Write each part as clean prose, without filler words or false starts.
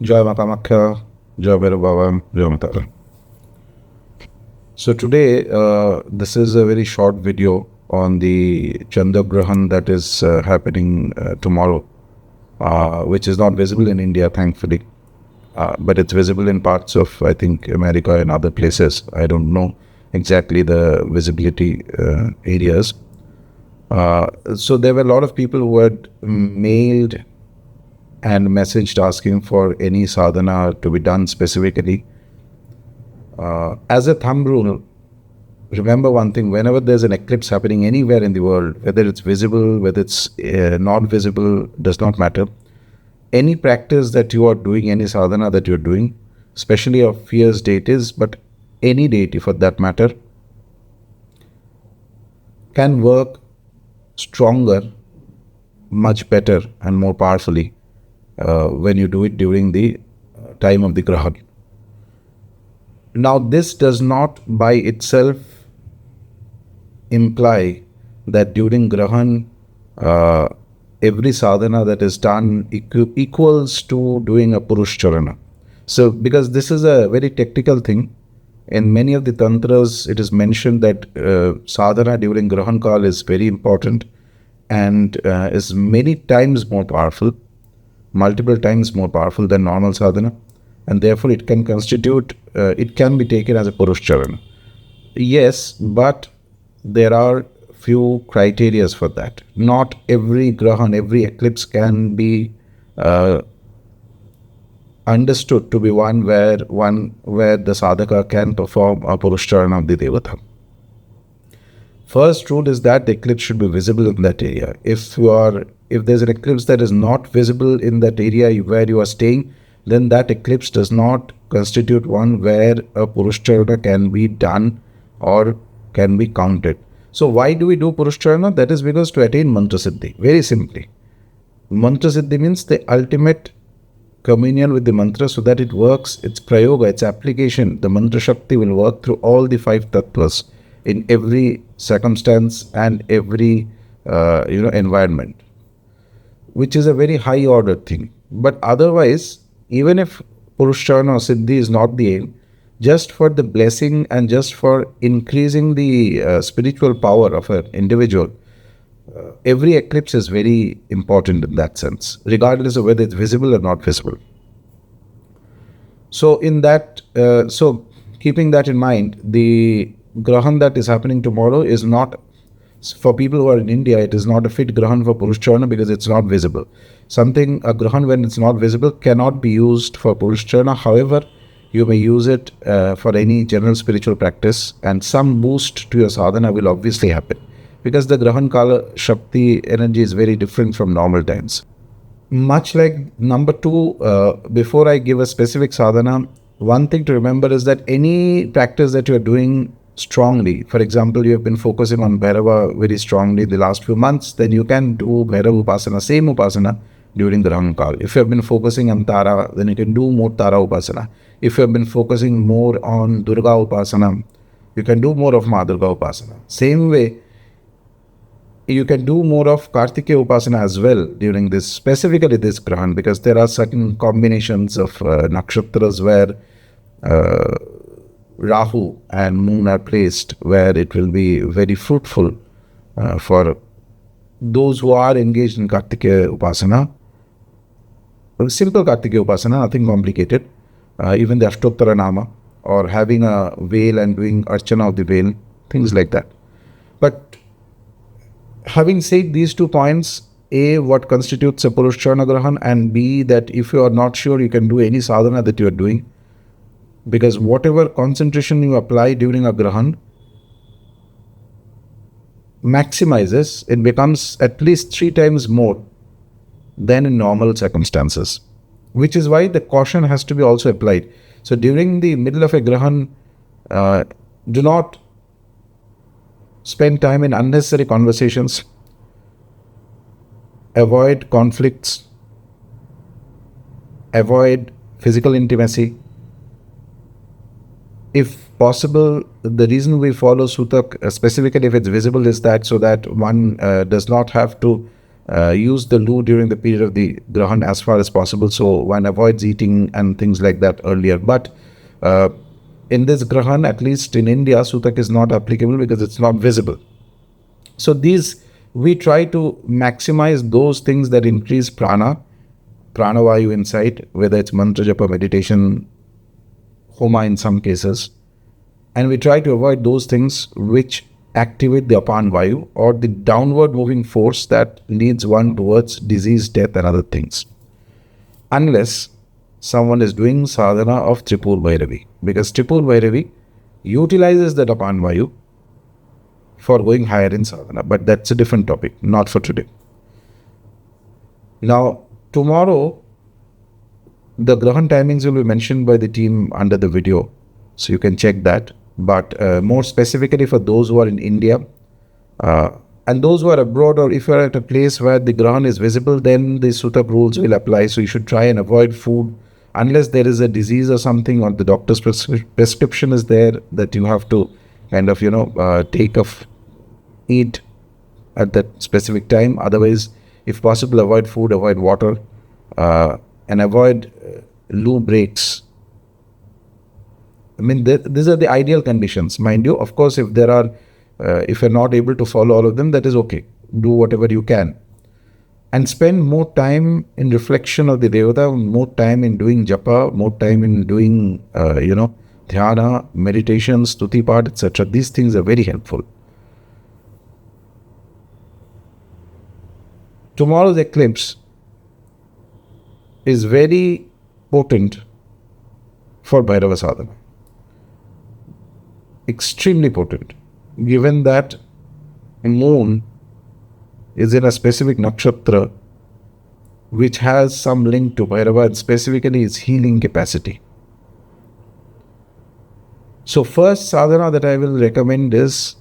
Jai Ma Kamakhya, Jai Bhairava, Jai Matara. So today, this is a very short video on the Chandragrahan that is happening tomorrow, which is not visible in India, thankfully. But it's visible in parts of, I think, America and other places. I don't know exactly the visibility areas. So there were a lot of people who had mailed and messaged asking for any sadhana to be done specifically. As a thumb rule, remember one thing: whenever there's an eclipse happening anywhere in the world, whether it's visible, whether it's not visible, does not matter. Any practice that you are doing, any sadhana that you're doing, especially of fierce deities, but any deity for that matter, can work stronger, much better and more powerfully when you do it during the time of the Grahan. Now, this does not by itself imply that during Grahan, every sadhana that is done equals to doing a Purashcharana. So, because this is a very technical thing, in many of the tantras, it is mentioned that sadhana during Grahan Kal is very important and is many times more powerful, multiple times more powerful than normal sadhana. And therefore, it can constitute, it can be taken as a Purashcharana. Yes, but there are few criterias for that. Not every Grahan, every eclipse can be understood to be one where the sadhaka can perform a Purashcharana of the Devata. First rule is that the eclipse should be visible in that area. If there's an eclipse that is not visible in that area where you are staying, then that eclipse does not constitute one where a Purashcharana can be done or can be counted. So why do we do Purashcharana? That is because to attain Mantra Siddhi. Very simply. Mantra Siddhi means the ultimate communion with the mantra so that it works, its prayoga, its application, the mantra shakti will work through all the 5 tattvas in every circumstance and every environment, which is a very high order thing. But otherwise, even if Purashcharana or Siddhi is not the aim, just for the blessing and just for increasing the spiritual power of an individual, every eclipse is very important in that sense, regardless of whether it's visible or not visible. So keeping that in mind, the Grahan that is happening tomorrow is not, for people who are in India, it is not a fit Grahan for Purashcharana because it's not visible. A Grahan when it's not visible cannot be used for Purashcharana. However, you may use it for any general spiritual practice, and some boost to your sadhana will obviously happen because the Grahan Kala Shakti energy is very different from normal times. Much like number 2, before I give a specific sadhana, one thing to remember is that any practice that you are doing strongly, for example, you have been focusing on Bhairava very strongly the last few months, then you can do Bhairava Upasana, same Upasana during the Grahan Kal. If you have been focusing on Tara, then you can do more Tara Upasana. If you have been focusing more on Durga Upasana, you can do more of Ma Durga Upasana. Same way, you can do more of Kartikeya Upasana as well during this, specifically this Grahan, because there are certain combinations of nakshatras where Rahu and Moon are placed, where it will be very fruitful for those who are engaged in Kartikeya Upasana. Simple Kartikeya Upasana, nothing complicated. Even the Ashtottara Nama, or having a veil and doing Archana of the veil, things like that. But having said these 2 points, A, what constitutes a Purashcharana Grahan, and B, that if you are not sure, you can do any sadhana that you are doing. Because whatever concentration you apply during a Grahan maximizes, it becomes at least 3 times more than in normal circumstances, which is why the caution has to be also applied. So during the middle of a Grahan, do not spend time in unnecessary conversations, avoid conflicts, avoid physical intimacy. If possible, the reason we follow Sutak, specifically if it's visible, is that so that one does not have to use the loo during the period of the Grahan as far as possible. So one avoids eating and things like that earlier. But in this Grahan, at least in India, Sutak is not applicable because it's not visible. So we try to maximize those things that increase pranavayu inside, whether it's mantra japa, meditation, homa in some cases. And we try to avoid those things which activate the apan vayu or the downward moving force that leads one towards disease, death and other things. Unless someone is doing sadhana of Tripur Bhairavi. Because Tripur Bhairavi utilizes that apan vayu for going higher in sadhana. But that's a different topic, not for today. Now, tomorrow, the Grahan timings will be mentioned by the team under the video. So you can check that. But more specifically for those who are in India and those who are abroad, or if you are at a place where the Grahan is visible, then the Sutak rules will apply. So you should try and avoid food unless there is a disease or something, or the doctor's prescription is there that you have to kind of, eat at that specific time. Otherwise, if possible, avoid food, avoid water, and avoid loo breaks. I mean, these are the ideal conditions. Mind you, of course, if you're not able to follow all of them, that is okay. Do whatever you can. And spend more time in reflection of the Devata, more time in doing japa, more time in doing, dhyana, meditation, stuti part, etc. These things are very helpful. Tomorrow's eclipse is very potent for Bhairava sadhana. Extremely potent, given that moon is in a specific nakshatra which has some link to Bhairava and specifically its healing capacity. So first sadhana that I will recommend is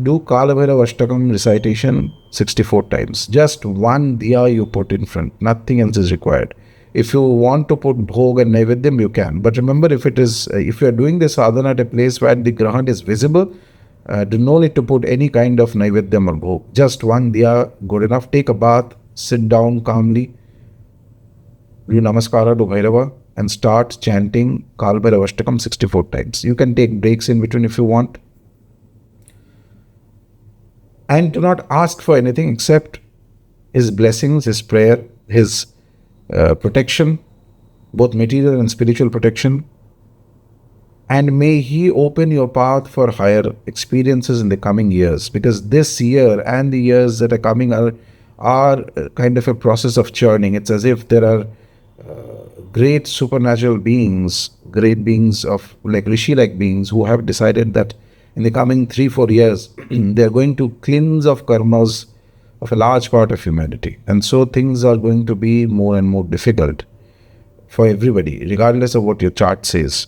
do Kala Bhairava Ashtakam recitation 64 times. Just one diya you put in front, nothing else is required. If you want to put bhog and naivedyam, you can. But remember, if you are doing this sadhana at a place where the Grahan is visible, do no need to put any kind of naivedyam or bhog. Just one diya, good enough. Take a bath, sit down calmly, do namaskara to Bhairava and start chanting Kala Bhairava Ashtakam 64 times. You can take breaks in between if you want. And do not ask for anything except his blessings, his prayer, his protection, both material and spiritual protection. And may he open your path for higher experiences in the coming years, because this year and the years that are coming are kind of a process of churning. It's as if there are great supernatural beings, great beings of like Rishi-like beings who have decided that in the coming 3-4 years, they're going to cleanse of karmas of a large part of humanity. And so things are going to be more and more difficult for everybody, regardless of what your chart says.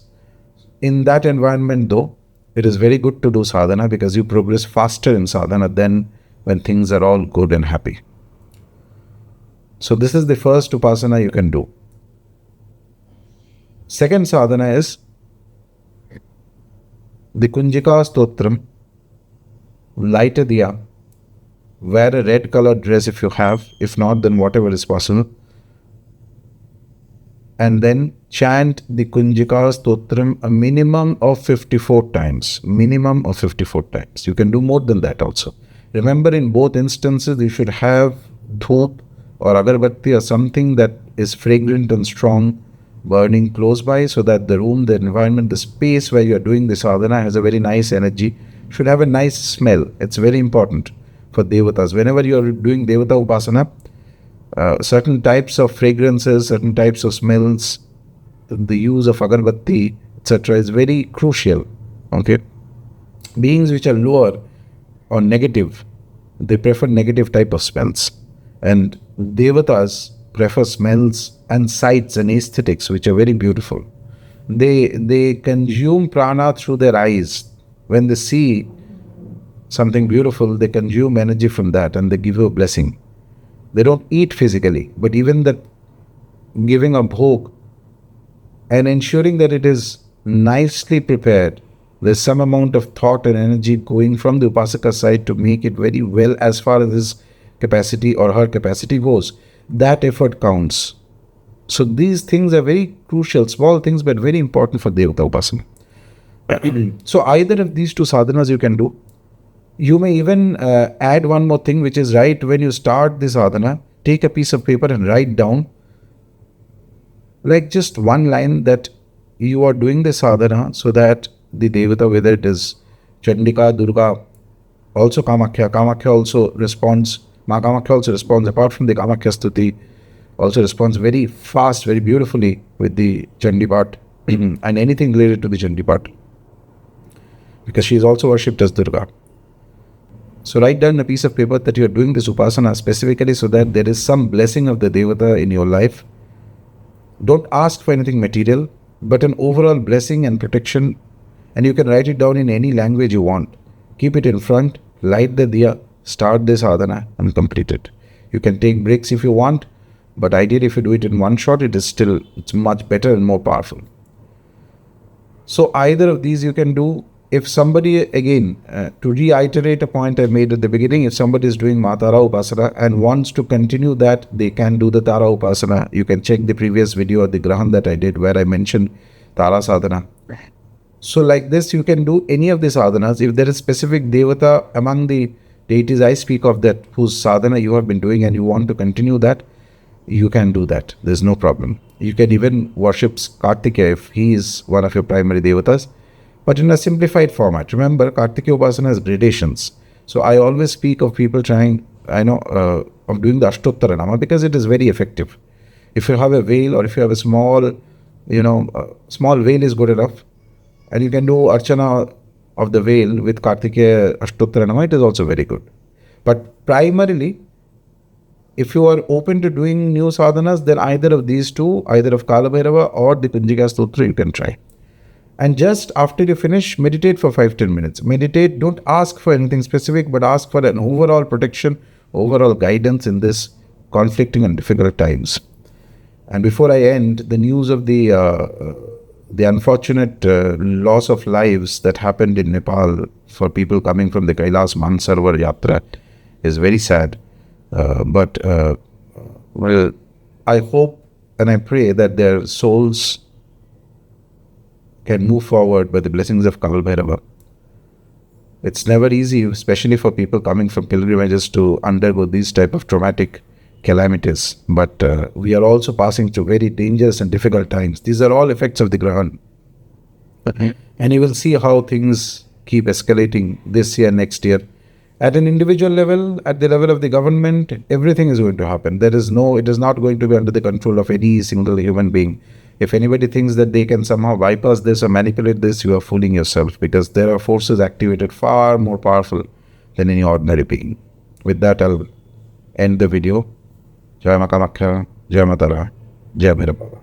In that environment though, it is very good to do sadhana because you progress faster in sadhana than when things are all good and happy. So this is the first upasana you can do. Second sadhana is the Kunjika Stotram, light a diya, wear a red colored dress if you have, if not then whatever is possible, and then chant the Kunjika Stotram a minimum of 54 times. Minimum of 54 times. You can do more than that also. Remember, in both instances you should have dhoop or agarbatti or something that is fragrant and strong burning close by, so that the room, the environment, the space where you are doing the sadhana has a very nice energy, should have a nice smell. It's very important for devatas. Whenever you are doing devata upasana, certain types of fragrances, certain types of smells, the use of agarbatti, etc. is very crucial. Okay, beings which are lower or negative, they prefer negative type of smells, and devatas prefer smells and sights and aesthetics which are very beautiful. They consume prana through their eyes. When they see something beautiful, they consume energy from that and they give you a blessing. They don't eat physically, but even that giving a bhog and ensuring that it is nicely prepared, there's some amount of thought and energy going from the upasaka side to make it very well as far as his capacity or her capacity goes, that effort counts. So these things are very crucial, small things, but very important for Devata Upasana. So either of these two sadhanas you can do. You may even add one more thing, which is right when you start the sadhana, take a piece of paper and write down like just one line that you are doing the sadhana so that the Devata, whether it is Chandika, Durga, also Kamakhya also responds, Ma Kamakhya also responds, apart from the Kamakhya Stuti, also responds very fast, very beautifully with the Chandi part and anything related to the Chandi part, because she is also worshipped as Durga. So write down a piece of paper that you are doing this upasana specifically so that there is some blessing of the Devata in your life. Don't ask for anything material, but an overall blessing and protection, and you can write it down in any language you want. Keep it in front, light the diya, start the sadhana and complete it. You can take breaks if you want, but ideally if you do it in one shot, it's much better and more powerful. So either of these you can do. If somebody, again, to reiterate a point I made at the beginning, if somebody is doing Tara Upasana and wants to continue that, they can do the Tara Upasana. You can check the previous video or the Grahan that I did where I mentioned Tara Sadhana. So like this, you can do any of the sadhanas. If there is specific Devata among the deities I speak of that whose sadhana you have been doing and you want to continue that, you can do that. There's no problem. You can even worship Kartikeya if he is one of your primary Devatas, but in a simplified format. Remember, Kartikeya Upasana has gradations. So I always speak of people trying, of doing the Stotram because it is very effective. If you have a veil or if you have a small veil is good enough. And you can do Archana of the veil with Kartikeya Stotram, it is also very good. But primarily, if you are open to doing new sadhanas, then either of these two, either of Kala Bhairava or the Kunjika Stotra, you can try. And just after you finish, meditate for 5-10 minutes. Meditate, don't ask for anything specific, but ask for an overall protection, overall guidance in this conflicting and difficult times. And before I end, the news of the unfortunate loss of lives that happened in Nepal for people coming from the Kailas Mansarovar Yatra is very sad. But I hope and I pray that their souls can move forward by the blessings of Kamal Bhairava. It's never easy, especially for people coming from pilgrimages, to undergo these type of traumatic calamities. But we are also passing through very dangerous and difficult times. These are all effects of the Grahan. And you will see how things keep escalating this year, next year. At an individual level, at the level of the government, everything is going to happen. It is not going to be under the control of any single human being. If anybody thinks that they can somehow bypass this or manipulate this, you are fooling yourself, because there are forces activated far more powerful than any ordinary being. With that, I'll end the video. Jai Ma Kamakhya, Jai Ma Tara, Jai Bhairava.